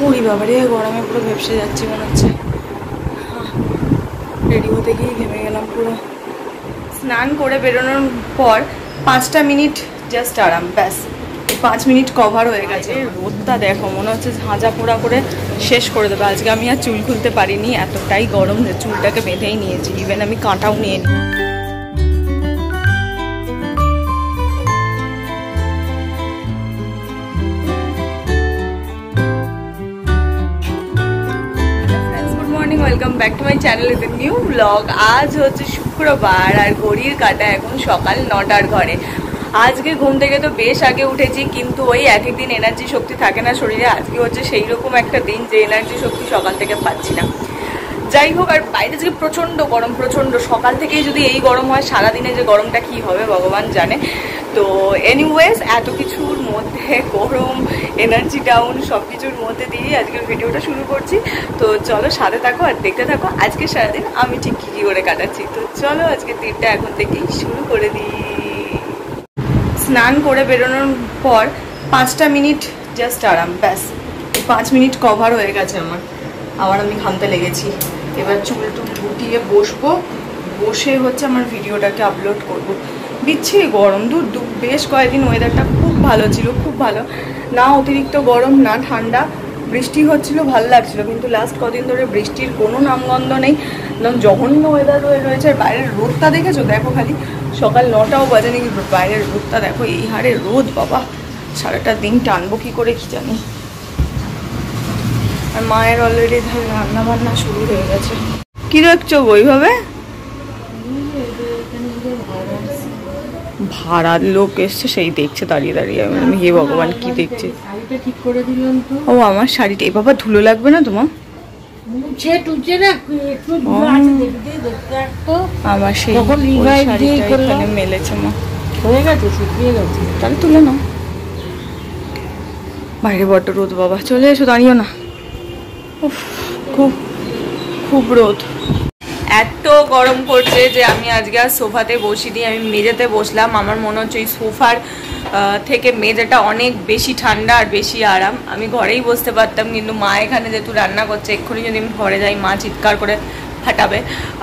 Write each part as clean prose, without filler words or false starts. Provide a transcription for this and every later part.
ওরে বাবারে গরমে পুরো ভেপসে যাচ্ছি মনে হচ্ছে। রেডি হতে গিয়ে ঘেমে গেলাম পুরো। স্নান করে বেরোনোর পর 5টা মিনিট জাস্ট আরাম, ব্যাস 5 মিনিট কভার হয়ে গেছে। রোদটা দেখো মনে হচ্ছে ঝাঁঝা পোড়া করে শেষ করে দেবে। আজকে আমি আর চুল খুলতে পারিনি, এতটাই গরম যে চুলটাকে বেঁধেই নিয়েছি, ইভেন আমি কাঁটাও নিয়ে নিই। Welcome back to my channel with new blog. আজ হচ্ছে শুক্রবার আর ঘড়ির কাঁটা এখন সকাল 9টার ঘরে। আজকে ঘুম থেকে তো বেশ আগে উঠেছি, কিন্তু ওই এক একদিন এনার্জি শক্তি থাকে না শরীরে। আজকে হচ্ছে সেই রকম একটা দিন যে এনার্জি শক্তি সকাল থেকে পাচ্ছি না। যাই হোক, আর বাইরে আজকে প্রচণ্ড গরম, প্রচণ্ড। সকাল থেকেই যদি এই গরম হয়, সারাদিনে যে গরমটা কি হবে ভগবান জানে। তো এনিওয়েজ, এত কিছুর মধ্যে গরম, এনার্জি ডাউন, সব কিছুর মধ্যে দিয়ে আজকের ভিডিওটা শুরু করছি। তো চলো সাথে থাকো আর দেখতে থাকো আজকে সারাদিন আমি ঠিক কী করে কাটাচ্ছি। তো চলো আজকে দিনটা এখন থেকেই শুরু করে দিই। স্নান করে বেরোনোর পর 5টা মিনিট জাস্ট আরাম, ব্যাস 5 মিনিট কভার হয়ে গেছে আমার। আবার আমি ঘামতে লেগেছি। এবার চুল টুল গুটিয়ে বসবো, বসে হচ্ছে আমার ভিডিওটাকে আপলোড করব। বিচ্ছিরি গরম, বেশ কয়েকদিন ওয়েদারটা খুব ভালো ছিল, খুব ভালো, না অতিরিক্ত গরম না ঠান্ডা, বৃষ্টি হচ্ছিল, ভালো লাগছিল। কিন্তু লাস্ট কদিন ধরে বৃষ্টির কোনো নামগন্ধ নেই, একদম জঘন্য ওয়েদার রয়েছে। আর বাইরের রোদটা দেখেছো, দেখো খালি সকাল 9টাও বাজেনি, কিন্তু বাইরের রোদটা দেখো, এই হারে রোদ বাবা, সারাটা দিন টানবো কি করে কি জানি। আর মায়ের অলরেডি রান্না বান্না শুরু হয়ে গেছে। কি দেখছো ওইভাবে? ভাড়ার লোক এসছে, সেই দেখছে দাঁড়িয়ে দাঁড়িয়ে। আমি হে ভগবান, কি দেখছে? ও আমার শাড়িটা, এ বাবা ধুলো লাগবে না তোমার? আমার সেই শাড়িটা এখানে মেলেছে, মা হয়ে গেছে, শুকিয়ে গেছে, তাহলে তুলে নাও। বাইরে বড্ড রোদ বাবা, চলে এসো, দাঁড়িও না। খুব খুব রোদ, এত গরম করছে যে আমি আজকে আর সোফাতে বসিনি, আমি মেঝেতে বসলাম। আমার মনে হচ্ছে এই সোফার থেকে মেঝেটা অনেক বেশি ঠান্ডা আর বেশি আরাম। আমি ঘরেই বসতে পারতাম, কিন্তু মা এখানে যেহেতু রান্না করছে, এক্ষুনি যদি আমি ঘরে যাই মা চিৎকার করে ফাটাবে।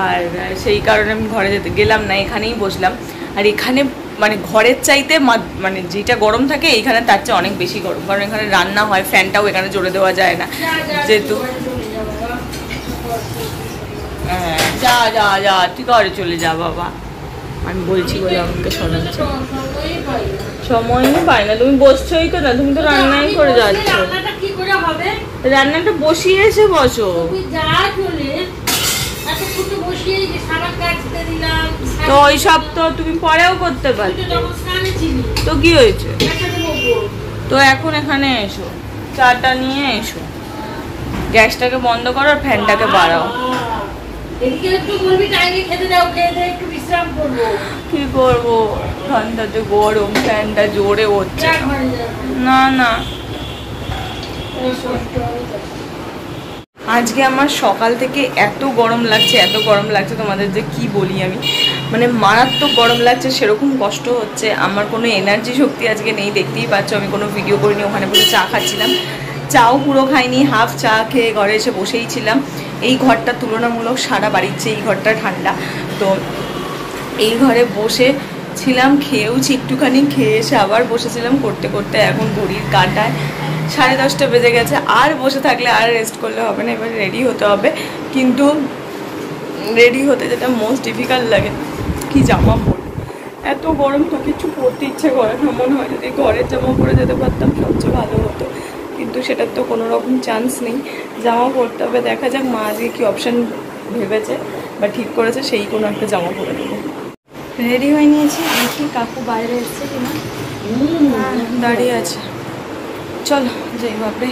আর সেই কারণে আমি ঘরে যেতে গেলাম না, এখানেই বসলাম। আর এখানে মানে ঘরের চাইতে মানে যেটা গরম থাকে এইখানে তার চেয়ে অনেক বেশি গরম, কারণ এখানে রান্না হয়, ফ্যানটাও এখানে জোরে দেওয়া যায় না যেহেতু। যা যা যা, তুই ঘরে চলে যা বাবা, আমি বলছি বলে আমাকে শোনাচ্ছে। সময় পাই না, তুমি বসছোই তো না, তুমি তো রান্নাই করে যাচ্ছ। রান্নাটা বসিয়েছে, বসো। তো ওই সব তো তুমি পরেও করতে পারো, তো কি হয়েছে? তো এখন এখানে এসো, চাটা নিয়ে এসো, গ্যাসটাকে বন্ধ করো আর ফ্যানটাকে বাড়াও। কি করবো, ঠান্ডাতে গরম, ফ্যানটা জোরে হচ্ছে না। না আজকে আমার সকাল থেকে এত গরম লাগছে, এত গরম লাগছে, তোমাদের যে কি বলি আমি, মানে মারাত্মক গরম লাগছে, সেরকম কষ্ট হচ্ছে। আমার কোনো এনার্জি শক্তি আজকে নেই, দেখতেই পাচ্ছ। আমি কোনো ভিডিও করিনি, ওখানে বসে চা খাচ্ছিলাম, চাও পুরো খাইনি, হাফ চা খেয়ে ঘরে এসে বসেই ছিলাম। এই ঘরটা তুলনামূলক সারা বাড়ির চেয়ে এই ঘরটা ঠান্ডা, তো এই ঘরে বসে ছিলাম, খেয়েওছি একটুখানি, খেয়ে এসে আবার বসেছিলাম করতে করতে। এখন ঘড়ির কাঁটায় 10:30 বেজে গেছে। আর বসে থাকলে আর রেস্ট করলে হবে না, এবার রেডি হতে হবে। কিন্তু রেডি হতে যেটা মোস্ট ডিফিকাল্ট লাগে, কি জামা পরবো, এত গরম তো কিছু পরতে ইচ্ছে করে না। মনে হয় যদি ঘরের জামা পরে যেতে পারতাম সবচেয়ে ভালো হতো, কিন্তু সেটার তো কোনো রকম চান্স নেই, জামা পরতে হবে। দেখা যাক মা আজকে কী অপশান ভেবেছে বা ঠিক করেছে, সেই কোনো একটা জামা পরে দেবো। রেডি হয়ে নিয়েছি, দেখি কাকু বাইরে এসছে কিনা। দাঁড়িয়ে আছে, চলো যাই। বাপরে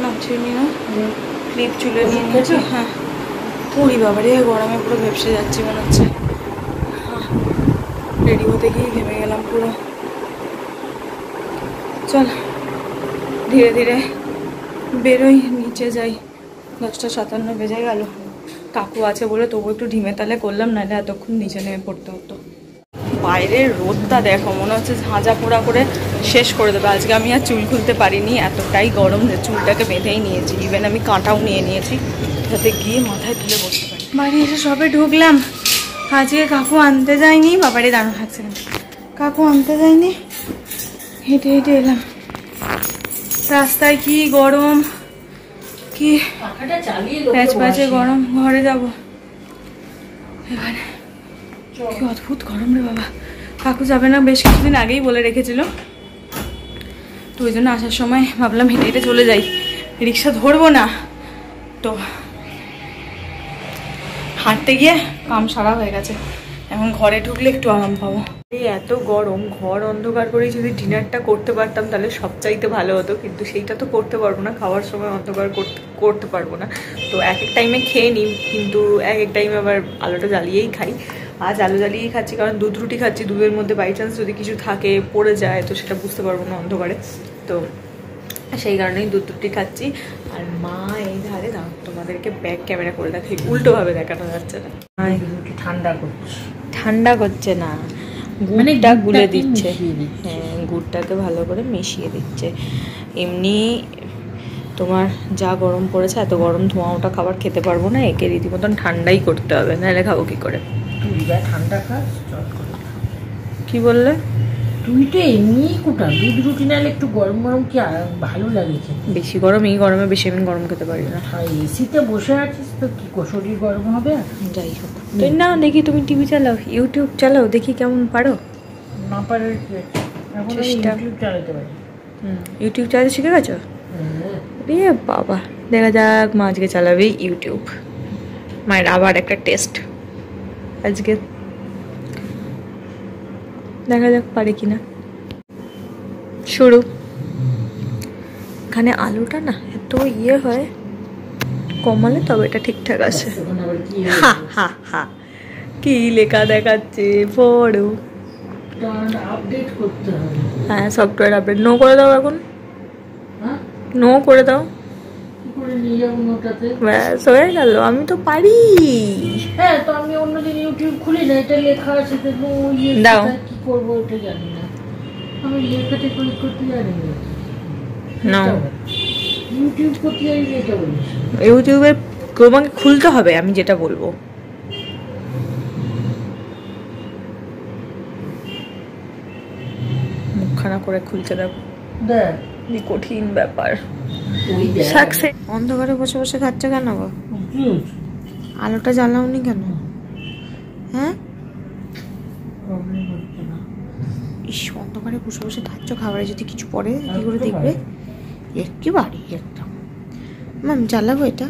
নাচিয়ে নি না, ক্লিপ চুলে নিয়ে নিয়েছি। হ্যাঁ, ওই বাবারে গরমে পুরো ভেপসে যাচ্ছি মনে হচ্ছে। রেডি হতে গিয়ে ঘেমে গেলাম পুরো। চল ধীরে ধীরে বেরোই, নিচে যাই। 10:57 বেজে গেল। কাকু আছে বলে তবু একটু ঢিমে তালে করলাম, নাহলে এতক্ষণ নিচে নেমে পড়তে হতো। বাইরের রোদটা দেখো, মনে হচ্ছে ঝাঁঝা পোড়া করে শেষ করে দেবে। আজকে আমি আর চুল খুলতে পারিনি, এতটাই গরম যে চুলটাকে বেঁধেই নিয়েছি। ইভেন আমি কাঁটাও নিয়ে নিয়েছি যাতে গিয়ে মাথায় তুলে বসতে পারি। বাড়ি এসে সবে ঢুকলাম। আজকে কাকু আনতে যায়নি, বাবারে দাঁড়ানো থাকছে না, কাকু আনতে যায়নি, হেঁটে হেঁটে এলাম। রাস্তায় কি গরম, কি প্যাচ প্যাচে গরম। ঘরে যাবো এবারে। কি অদ্ভুত গরম রে বাবা। কাকু যাবে না, বেশ কিছুদিন আগেই বলে রেখেছিল, তো ওই জন্য আসার সময় ভাবলাম হেঁটে হেঁটে চলে যাই, রিক্সা ধরবো না। তো হাঁটতে গিয়ে কাম সারা হয়ে গেছে, এখন ঘরে ঢুকলে একটু আরাম পাবো। এই এত গরম, ঘর অন্ধকার করেই যদি ডিনারটা করতে পারতাম তাহলে সবচাইতে ভালো হতো, কিন্তু সেইটা তো করতে পারবো না, খাওয়ার সময় অন্ধকার করতে পারবো না। তো এক এক টাইমে খেয়ে নিই, কিন্তু এক এক টাইমে আবার আলোটা জ্বালিয়েই খাই। আজ আলো জ্বালিয়েই খাচ্ছি কারণ দুধ রুটি খাচ্ছি, দুধের মধ্যে বাই চান্স যদি কিছু থাকে পড়ে যায় তো সেটা বুঝতে পারবো না অন্ধকারে, তো সেই কারণেই দুধ রুটি খাচ্ছি। আর মা এই ধারে তোমাদেরকে ব্যাক ক্যামেরা করে দেখি, উল্টোভাবে দেখানো যাচ্ছে না, ঠান্ডা করছে না, গুড়টা গুলে দিচ্ছে। হ্যাঁ, গুড়টাকে ভালো করে মিশিয়ে দিচ্ছে। এমনি তোমার যা গরম পড়েছে, এত গরম ধোঁয়া ওটা খাবার খেতে পারবো না, একে রীতিমতন ঠান্ডাই করতে হবে, নাহলে খাবো কি করে। ঠান্ডা খাস, কি বললে? তুই তো এমনি কোটা দুধ রুটি নাহলে একটু গরম গরম কি ভালো লাগে। বেশি গরম, এই গরমে বেশি আমি গরম খেতে পারি না। এসিতে বসে আছিস তো কি শরীর গরম হবে? যাই হোক, তুই না দেখি তুমি টিভি চালাও, ইউটিউব চালাও, দেখি কেমন পারো। না পারে ইউটিউব চালাতে পারি। ইউটিউব চালাতে শিখে গেছো? রে বাবা, দেখা যাক মা আজকে চালাবে ইউটিউব। মায়ের আবার একটা টেস্ট আজকে, দেখা যাক পারে কিনা। শুরু। এখানে আলুটা না এত ইয়ে হয়, কমালে তবে এটা ঠিকঠাক আছে। হা হা হা, কি লেখা দেখাচ্ছে পড়ো। হ্যাঁ, সফটওয়্যার আপডেট নো করে দাও, এখন নো করে দাও, ব্যাস হয়ে গেল। আমি তো পারি। হ্যাঁ, তো আমি অন্যদিন ইউটিউব খুলি না, এটা লেখা আছে, দাও কি করবো এটা জানি না, আমি লেখাতে ক্লিক করতে জানি না। ইউটিউব করতে জানি না, এটা বলিস। ইউটিউবে তোমাকে খুলতে হবে, আমি যেটা বলবো। মুখখানা করে খুলতে দাও, দেখ কঠিন ব্যাপার। অন্ধকারে বসে বসে খাচ্ছ কেন গো? আলোটা জ্বালাওনি কেন? হ্যাঁ, ইস, অন্ধকারে বসে বসে খাচ্ছ, খাবারে যদি কিছু পড়ে কি করে দেখবে? একেবারে একদম। ম্যাম জ্বালাবো, এটা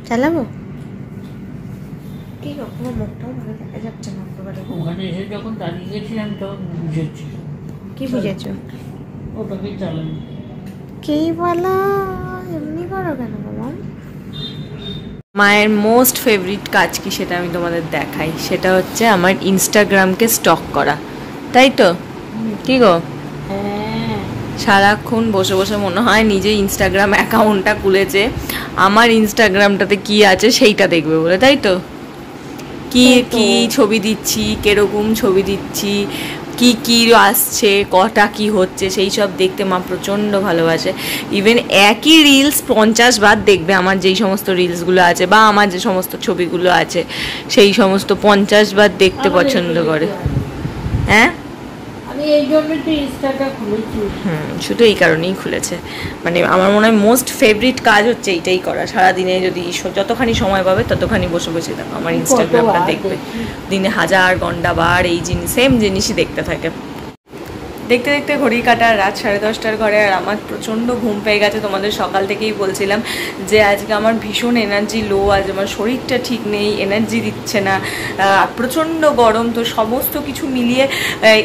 চালাবো? কি রকম, মুখটাও ভালো দেখা যাচ্ছে না অন্ধকারে। ওখানে এসে যখন দাঁড়িয়ে গেছিলাম তখন বুঝেছি। কি বুঝেছো? ওটাকে চালানো। কে বলা? এমনি করো কেন মামা? মায়ের মোস্ট ফেভারিট কাজ কি সেটা আমি তোমাদের দেখাই, সেটা হচ্ছে আমার ইনস্টাগ্রামকে স্টক করা, তাই তো? কি গো? সারাক্ষণ বসে বসে মনে হয় নিজে ইনস্টাগ্রাম অ্যাকাউন্টটা খুলেছে, আমার ইনস্টাগ্রামটাতে কি আছে সেইটা দেখবে বলে, তাই তো? কি কি ছবি দিচ্ছি, কিরকম ছবি দিচ্ছি, কি কি আসছে, কটা কি হচ্ছে, সেই সব দেখতে মা প্রচণ্ড ভালোবাসে। ইভেন একই রিলস 50 বার দেখবে, আমার যেই সমস্ত রিলসগুলো আছে বা আমার যে সমস্ত ছবিগুলো আছে সেই সমস্ত 50 বার দেখতে পছন্দ করে। হ্যাঁ, শুধু এই কারণেই খুলেছে। মানে আমার মনে হয় মোস্ট ফেভারিট কাজ হচ্ছে এইটাই করা, সারাদিনে যদি যতখানি সময় পাবে ততখানি বসে বসে দেখো আমার ইনস্টাগ্রামটা দেখবে, দিনে 1000 ঘন্টা বার এই সেম জিনিসই দেখতে থাকে। দেখতে দেখতে ঘড়ি কাটা রাত 10:30টার ঘরে, আর আমার প্রচণ্ড ঘুম পেয়ে গেছে। তোমাদের সকাল থেকেই বলছিলাম যে আজকে আমার ভীষণ এনার্জি লো, আজ আমার শরীরটা ঠিক নেই, এনার্জি দিচ্ছে না, প্রচণ্ড গরম, তো সমস্ত কিছু মিলিয়ে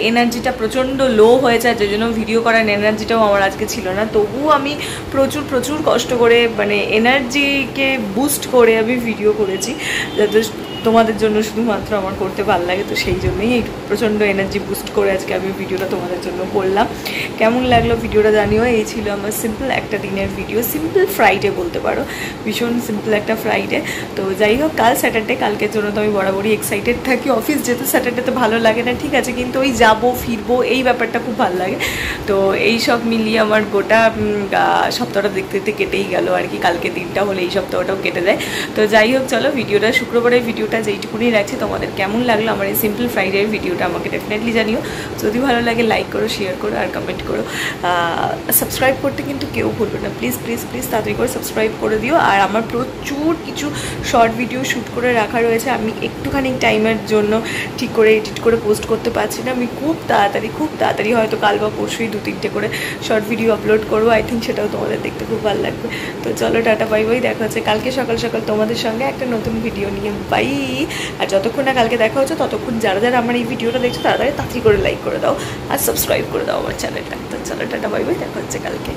এনার্জিটা প্রচণ্ড লো হয়েছে, আর যে জন্য ভিডিও করার এনার্জিটাও আমার আজকে ছিল না। তবুও আমি প্রচুর কষ্ট করে মানে এনার্জিকে বুস্ট করে আমি ভিডিও করেছি, যাতে তোমাদের জন্য শুধুমাত্র আমার করতে ভালো লাগে, তো সেই জন্যই এই প্রচণ্ড এনার্জি বুস্ট করে আজকে আমি ভিডিওটা তোমাদের জন্য করলাম। কেমন লাগলো ভিডিওটা জানিও। এই ছিল আমার সিম্পল একটা দিনের ভিডিও, সিম্পল ফ্রাইডে বলতে পারো, ভীষণ সিম্পল একটা ফ্রাইডে। তো যাই হোক, কাল স্যাটারডে, কালকের জন্য তো আমি বরাবরই এক্সাইটেড থাকি। অফিস যেতে স্যাটারডেতে ভালো লাগে না ঠিক আছে, কিন্তু ওই যাবো ফিরবো এই ব্যাপারটা খুব ভালো লাগে। তো এই সব মিলিয়ে আমার গোটা সপ্তাহটা দেখতে দেখতে কেটেই গেল আর কি। কালকে দিনটা হলে এই সপ্তাহটাও কেটে যায়। তো যাই হোক, চলো ভিডিওটা, শুক্রবারের ভিডিওটা যেইটুকুনি রাখছি, তোমাদের কেমন লাগলো আমার এই সিম্পল ফ্রাইডের ভিডিওটা আমাকে ডেফিনেটলি জানিও। যদি ভালো লাগে লাইক করো, শেয়ার করো আর কমেন্ট করো। সাবস্ক্রাইব করতে কিন্তু কেউ ভুলবে না, প্লিজ প্লিজ প্লিজ তাড়াতাড়ি করে সাবস্ক্রাইব করে দিও। আর আমার প্রচুর কিছু শর্ট ভিডিও শ্যুট করে রাখা রয়েছে, আমি একটুখানি টাইমের জন্য ঠিক করে এডিট করে পোস্ট করতে পারছি না। আমি খুব তাড়াতাড়ি হয়তো কাল বা পরশুই 2-3টে করে শর্ট ভিডিও আপলোড করবো। আই থিঙ্ক সেটাও তোমাদের দেখতে খুব ভালো লাগবে। তো চলো, টাটা বাই বাই, দেখা হচ্ছে কালকে সকাল সকাল তোমাদের সঙ্গে একটা নতুন ভিডিও নিয়ে। বাই। আর যতক্ষণ না কালকে দেখা হচ্ছে ততক্ষণ যারা যারা আমার এই ভিডিওটা দেখছো তাড়াতাড়ি করে লাইক করে দাও আর সাবস্ক্রাইব করে দাও আমার চ্যানেলটা। তো চলো, টাটা বাই বাই, দেখা হচ্ছে কালকে।